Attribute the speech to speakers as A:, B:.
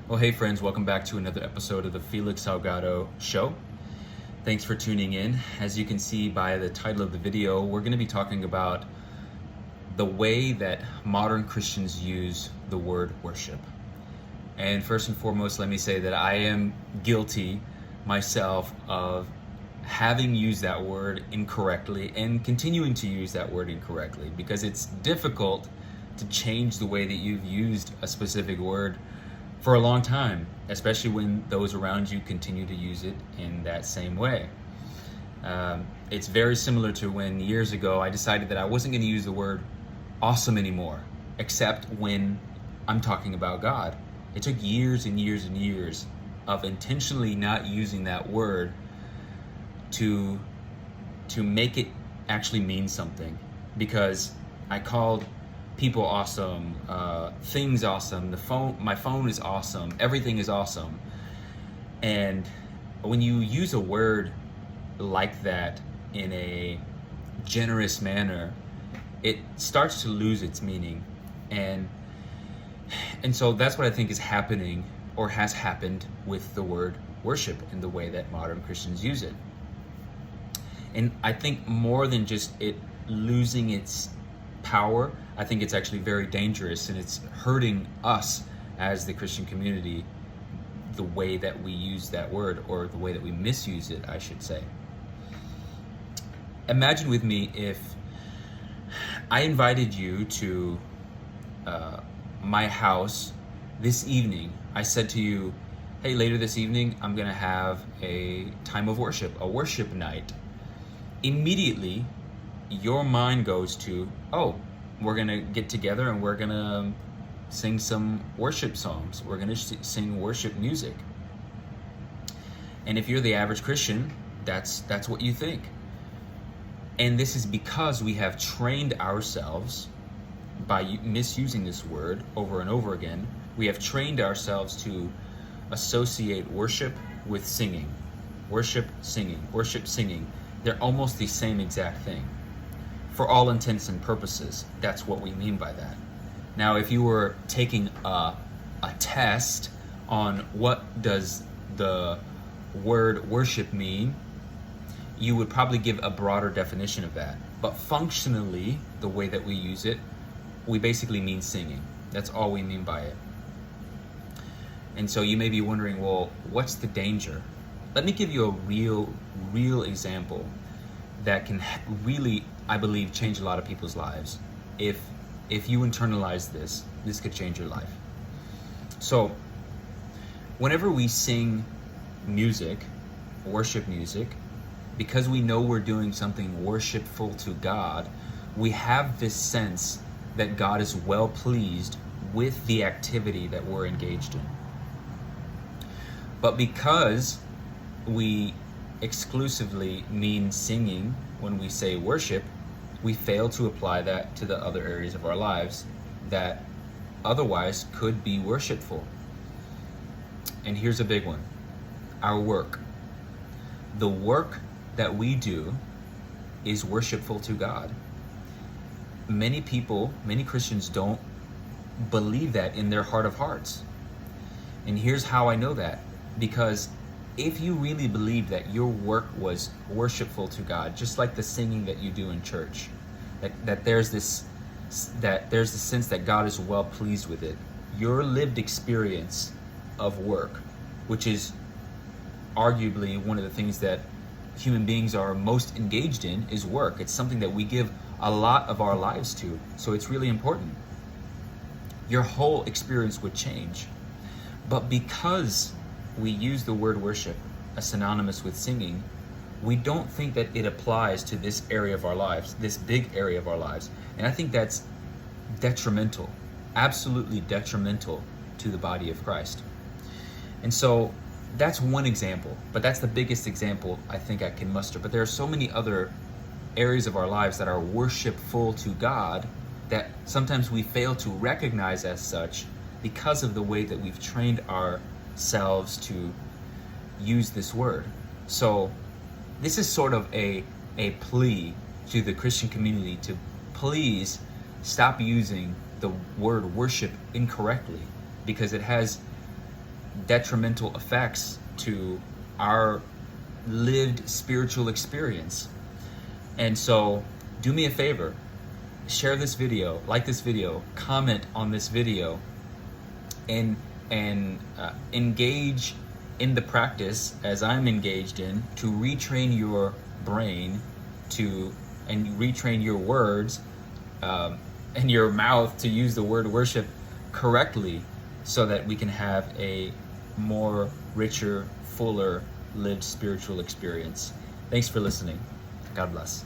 A: Well, hey friends, welcome back to another episode of the Felix Salgado Show. Thanks for tuning in. As you can see by the title of the video, we're going to be talking about the way that modern Christians use the word worship. And first and foremost, let me say that I am guilty myself of having used that word incorrectly and continuing to use that word incorrectly, because it's difficult to change the way that you've used a specific word for a long time, especially when those around you continue to use it in that same way. It's very similar to when years ago I decided that I wasn't going to use the word awesome anymore, except when I'm talking about God. It took years and years and years of intentionally not using that word to make it actually mean something, because I called people awesome, things awesome, my phone is awesome, everything is awesome. And when you use a word like that in a generous manner, it starts to lose its meaning. And so that's what I think is happening, or has happened, with the word worship and the way that modern Christians use it. And I think more than just it losing its power, I think it's actually very dangerous, and it's hurting us as the Christian community, the way that we use that word, or the way that we misuse it, I should say. Imagine with me if I invited you to my house this evening. I said to you, hey, later this evening, I'm going to have a time of worship, a worship night. Immediately, your mind goes to, oh, we're going to get together and we're going to sing some worship songs. We're going to sing worship music. And if you're the average Christian, that's what you think. And this is because we have trained ourselves, by misusing this word over and over again, we have trained ourselves to associate worship with singing. Worship, singing, worship, singing. They're almost the same exact thing. For all intents and purposes, that's what we mean by that. Now, if you were taking a test on what does the word worship mean, you would probably give a broader definition of that. But functionally, the way that we use it, we basically mean singing. That's all we mean by it. And so you may be wondering, well, what's the danger? Let me give you a real example that can really, I believe, change a lot of people's lives. If you internalize this could change your life. So, whenever we sing music, worship music, because we know we're doing something worshipful to God, we have this sense that God is well pleased with the activity that we're engaged in. But because we exclusively mean singing when we say worship, we fail to apply that to the other areas of our lives that otherwise could be worshipful. And here's a big one: our work. The work that we do is worshipful to God. Many Christians don't believe that in their heart of hearts. And here's how I know that. Because if you really believe that your work was worshipful to God, just like the singing that you do in church, that there's the sense that God is well pleased with it, your lived experience of work, which is arguably one of the things that human beings are most engaged in, is work. It's something that we give a lot of our lives to, so it's really important. Your whole experience would change. But because we use the word worship as synonymous with singing, we don't think that it applies to this area of our lives, this big area of our lives. And I think that's detrimental, absolutely detrimental to the body of Christ. And so that's one example, but that's the biggest example I think I can muster. But there are so many other areas of our lives that are worshipful to God that sometimes we fail to recognize as such because of the way that we've trained ourselves to use this word. So this is sort of a plea to the Christian community to please stop using the word worship incorrectly, because it has detrimental effects to our lived spiritual experience. And so do me a favor, share this video, like this video, comment on this video, and engage in the practice as I'm engaged in, to retrain your brain to, and retrain your words and your mouth to use the word worship correctly, so that we can have a more richer, fuller lived spiritual experience. Thanks for listening. God bless.